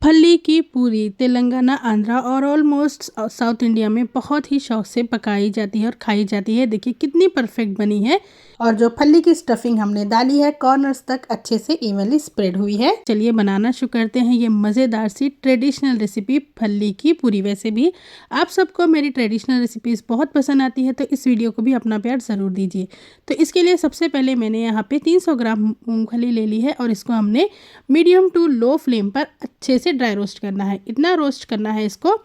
फली की पूरी तेलंगाना, आंध्रा और ऑलमोस्ट साउथ इंडिया में बहुत ही शौक से पकाई जाती है और खाई जाती है। देखिए कितनी परफेक्ट बनी है। और जो फली की स्टफिंग हमने डाली है कॉर्नर्स तक अच्छे से इवनली स्प्रेड हुई है। चलिए बनाना शुरू करते हैं ये मज़ेदार सी ट्रेडिशनल रेसिपी फली की पूरी। वैसे भी आप सबको मेरी ट्रेडिशनल रेसिपीज़ बहुत पसंद आती है, तो इस वीडियो को भी अपना प्यार ज़रूर दीजिए। तो इसके लिए सबसे पहले मैंने यहाँ पे 300 ग्राम मूंगफली ले ली है और इसको हमने मीडियम टू लो फ्लेम पर अच्छे से ड्राई रोस्ट करना है। इतना रोस्ट करना है इसको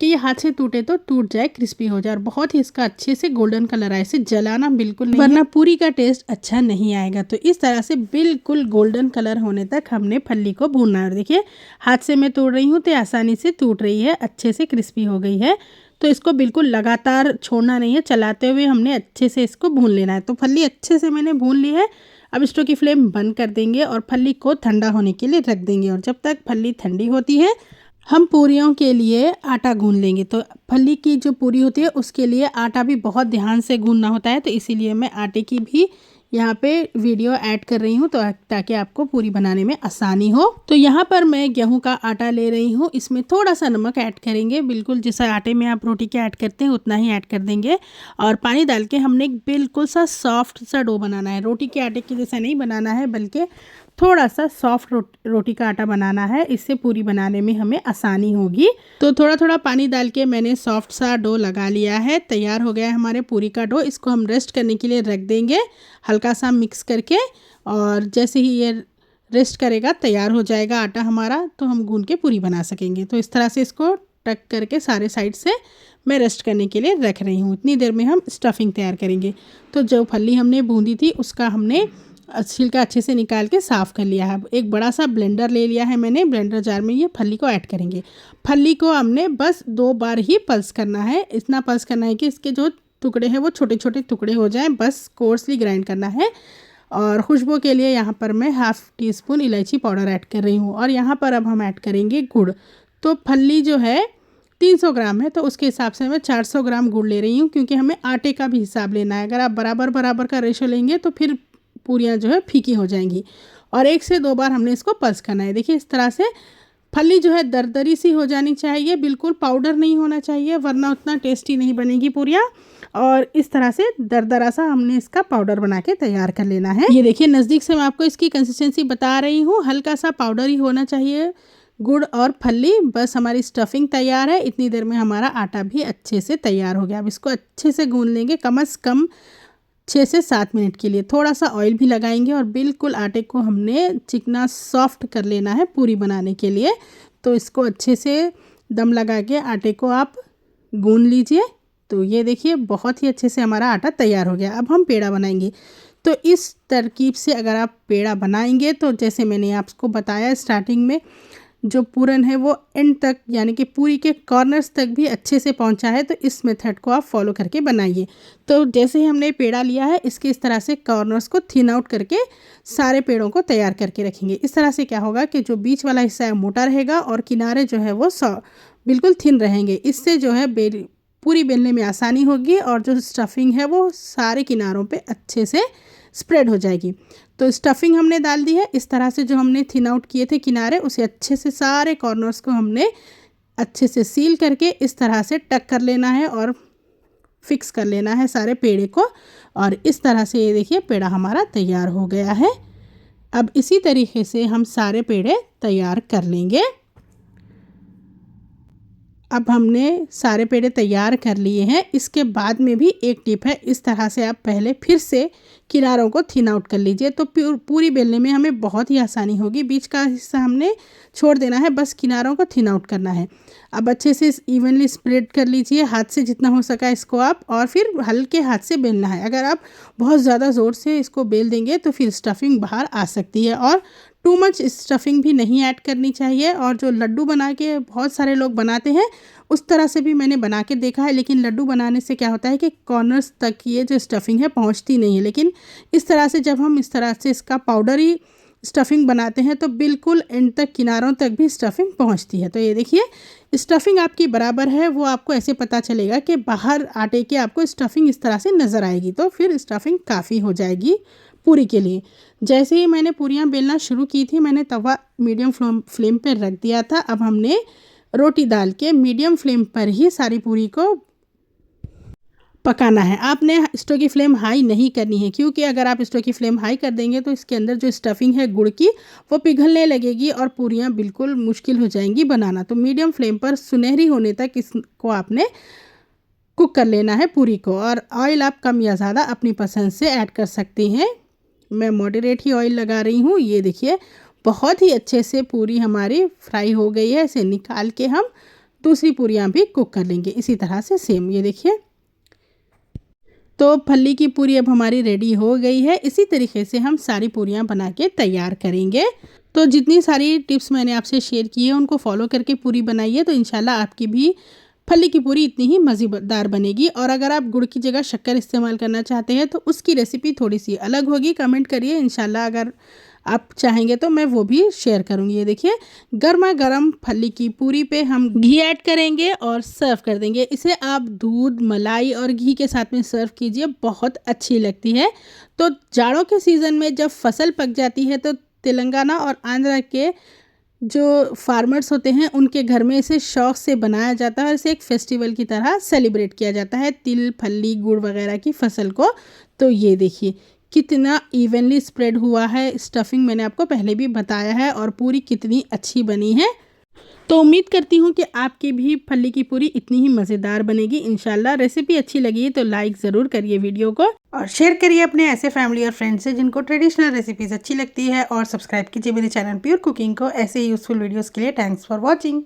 कि ये हाथ से टूटे तो टूट जाए, क्रिस्पी हो जाए और बहुत ही इसका अच्छे से गोल्डन कलर आए। इसे जलाना बिल्कुल नहीं, वरना पूरी का टेस्ट अच्छा नहीं आएगा। तो इस तरह से बिल्कुल गोल्डन कलर होने तक हमने फली को भूनना है। देखिए हाथ से मैं तोड़ रही हूँ तो आसानी से टूट रही है, अच्छे से क्रिस्पी हो गई है। तो इसको बिल्कुल लगातार छोड़ना नहीं है, चलाते हुए हमने अच्छे से इसको भून लेना है। तो फली अच्छे से मैंने भून ली है। अब स्टोव की फ्लेम बंद कर देंगे और फली को ठंडा होने के लिए रख देंगे। और जब तक फली ठंडी होती है हम पूरियों के लिए आटा गूंद लेंगे। तो फली की जो पूरी होती है उसके लिए आटा भी बहुत ध्यान से गूंदना होता है, तो इसीलिए मैं आटे की भी यहाँ पे वीडियो ऐड कर रही हूँ तो ताकि आपको पूरी बनाने में आसानी हो। तो यहाँ पर मैं गेहूं का आटा ले रही हूँ, इसमें थोड़ा सा नमक ऐड करेंगे। बिल्कुल जैसा आटे में आप रोटी के ऐड करते हैं उतना ही ऐड कर देंगे और पानी डाल के हमने बिल्कुल सा सॉफ्ट सा डो बनाना है। रोटी के आटे के जैसा नहीं बनाना है, बल्कि थोड़ा सा सॉफ्ट रोटी का आटा बनाना है। इससे पूरी बनाने में हमें आसानी होगी। तो थोड़ा थोड़ा पानी डाल के मैंने सॉफ्ट सा डो लगा लिया है। तैयार हो गया है हमारे पूरी का डो। इसको हम रेस्ट करने के लिए रख देंगे हल्का सा मिक्स करके। और जैसे ही ये रेस्ट करेगा तैयार हो जाएगा आटा हमारा, तो हम गूंद के पूरी बना सकेंगे। तो इस तरह से इसको टक करके सारे साइड से मैं रेस्ट करने के लिए रख रही हूँ। इतनी देर में हम स्टफिंग तैयार करेंगे। तो जो फली हमने बूंदी थी उसका हमने छिलका अच्छे से निकाल के साफ़ कर लिया है। एक बड़ा सा ब्लेंडर ले लिया है मैंने। ब्लेंडर जार में ये फली को ऐड करेंगे। फली को हमने बस 2 बार ही पल्स करना है। इतना पल्स करना है कि इसके जो टुकड़े हैं वो छोटे छोटे टुकड़े हो जाएं, बस कोर्सली ग्राइंड करना है। और खुशबू के लिए यहाँ पर मैं 1/2 टीस्पून इलायची पाउडर ऐड कर रही हूँ। और यहाँ पर अब हम ऐड करेंगे गुड़। तो फली जो है 300 ग्राम है, तो उसके हिसाब से मैं 400 ग्राम गुड़ ले रही हूँ, क्योंकि हमें आटे का भी हिसाब लेना है। अगर आप बराबर बराबर का रेशो लेंगे तो फिर पूरियाँ जो है फीकी हो जाएंगी। और 1 से 2 बार हमने इसको पल्स करना है। देखिए इस तरह से फली जो है दरदरी सी हो जानी चाहिए, बिल्कुल पाउडर नहीं होना चाहिए, वरना उतना टेस्टी नहीं बनेगी पूरियाँ। और इस तरह से दरदरा सा हमने इसका पाउडर बना के तैयार कर लेना है। ये देखिए नज़दीक से मैं आपको इसकी कंसिस्टेंसी बता रही हूँ, हल्का सा पाउडर ही होना चाहिए गुड़ और फली। बस हमारी स्टफिंग तैयार है। इतनी देर में हमारा आटा भी अच्छे से तैयार हो गया। अब इसको अच्छे से गूंद लेंगे कम से कम 6 से 7 मिनट के लिए। थोड़ा सा ऑयल भी लगाएंगे और बिल्कुल आटे को हमने चिकना सॉफ्ट कर लेना है पूरी बनाने के लिए। तो इसको अच्छे से दम लगा के आटे को आप गूंद लीजिए। तो ये देखिए बहुत ही अच्छे से हमारा आटा तैयार हो गया। अब हम पेड़ा बनाएंगे। तो इस तरकीब से अगर आप पेड़ा बनाएंगे तो जैसे मैंने आपको बताया स्टार्टिंग में, जो पूरन है वो एंड तक यानी कि पूरी के कॉर्नर्स तक भी अच्छे से पहुंचा है। तो इस मेथड को आप फॉलो करके बनाइए। तो जैसे ही हमने पेड़ा लिया है इसके इस तरह से कॉर्नर्स को थिन आउट करके सारे पेड़ों को तैयार करके रखेंगे। इस तरह से क्या होगा कि जो बीच वाला हिस्सा है मोटा रहेगा और किनारे जो है वो बिल्कुल थिन रहेंगे। इससे जो है पूरी बेलने में आसानी होगी और जो स्टफिंग है वो सारे किनारों पे अच्छे से स्प्रेड हो जाएगी। तो स्टफिंग हमने डाल दी है। इस तरह से जो हमने थिन आउट किए थे किनारे, उसे अच्छे से सारे कॉर्नर्स को हमने अच्छे से सील करके इस तरह से टक कर लेना है और फिक्स कर लेना है सारे पेड़े को। और इस तरह से ये देखिए पेड़ा हमारा तैयार हो गया है। अब इसी तरीके से हम सारे पेड़े तैयार कर लेंगे। अब हमने सारे पेड़े तैयार कर लिए हैं। इसके बाद में भी एक टिप है, इस तरह से आप पहले फिर से किनारों को थिन आउट कर लीजिए। तो पूरी बेलने में हमें बहुत ही आसानी होगी। बीच का हिस्सा हमने छोड़ देना है, बस किनारों को थिन आउट करना है। अब अच्छे से इवनली स्प्रेड कर लीजिए हाथ से जितना हो सका इसको आप, और फिर हल्के हाथ से बेलना है। अगर आप बहुत ज़्यादा ज़ोर से इसको बेल देंगे तो फिर स्टफिंग बाहर आ सकती है और टू मच स्टफिंग भी नहीं ऐड करनी चाहिए। और जो लड्डू बना के बहुत सारे लोग बनाते हैं उस तरह से भी मैंने बना के देखा है, लेकिन लड्डू बनाने से क्या होता है कि कॉर्नर्स तक ये जो स्टफिंग है पहुंचती नहीं है। लेकिन इस तरह से जब हम इस तरह से इसका पाउडरी स्टफिंग बनाते हैं तो बिल्कुल एंड तक किनारों तक भी स्टफिंग पहुंचती है। तो ये देखिए स्टफिंग आपकी बराबर है, वो आपको ऐसे पता चलेगा कि बाहर आटे के आपको स्टफिंग इस तरह से नज़र आएगी। तो फिर स्टफिंग काफ़ी हो जाएगी पूरी के लिए। जैसे ही मैंने पूरियाँ बेलना शुरू की थी, मैंने तवा मीडियम फ्लेम पर रख दिया था। अब हमने रोटी डाल के मीडियम फ्लेम पर ही सारी पूरी को पकाना है। आपने स्टोव की फ्लेम हाई नहीं करनी है, क्योंकि अगर आप स्टोव की फ्लेम हाई कर देंगे तो इसके अंदर जो स्टफिंग है गुड़ की, वो पिघलने लगेगी और पूरियाँ बिल्कुल मुश्किल हो जाएंगी बनाना। तो मीडियम फ्लेम पर सुनहरी होने तक इसको आपने कुक कर लेना है पूरी को। और ऑयल आप कम या ज़्यादा अपनी पसंद से ऐड कर सकते हैं। मैं मॉडरेट ही ऑयल लगा रही हूँ। ये देखिए बहुत ही अच्छे से पूरी हमारी फ्राई हो गई है। इसे निकाल के हम दूसरी पूरियाँ भी कुक कर लेंगे इसी तरह से सेम। ये देखिए, तो फली की पूरी अब हमारी रेडी हो गई है। इसी तरीके से हम सारी पूरियाँ बना के तैयार करेंगे। तो जितनी सारी टिप्स मैंने आपसे शेयर की है उनको फॉलो करके पूरी बनाइए, तो इंशाल्लाह आपकी भी फली की पूरी इतनी ही मज़ेदार बनेगी। और अगर आप गुड़ की जगह शक्कर इस्तेमाल करना चाहते हैं तो उसकी रेसिपी थोड़ी सी अलग होगी। कमेंट करिए, इंशाल्लाह अगर आप चाहेंगे तो मैं वो भी शेयर करूँगी। ये देखिए, गर्मा गर्म फली की पूरी पे हम घी ऐड करेंगे और सर्व कर देंगे। इसे आप दूध, मलाई और घी के साथ में सर्व कीजिए, बहुत अच्छी लगती है। तो जाड़ों के सीज़न में जब फसल पक जाती है तो तेलंगाना और आंध्र के जो फार्मर्स होते हैं उनके घर में इसे शौक से बनाया जाता है और इसे एक फेस्टिवल की तरह सेलिब्रेट किया जाता है, तिल, फली, गुड़ वगैरह की फसल को। तो ये देखिए कितना इवनली स्प्रेड हुआ है। स्टफिंग मैंने आपको पहले भी बताया है और पूरी कितनी अच्छी बनी है। तो उम्मीद करती हूँ कि आपकी भी फली की पूरी इतनी ही मज़ेदार बनेगी इंशाल्लाह। रेसिपी अच्छी लगी तो लाइक ज़रूर करिए वीडियो को और शेयर करिए अपने ऐसे फैमिली और फ्रेंड्स से जिनको ट्रेडिशनल रेसिपीज़ अच्छी लगती है। और सब्सक्राइब कीजिए मेरे चैनल प्योर कुकिंग को ऐसे यूज़फुल वीडियोज़ के लिए। Thanks for watching.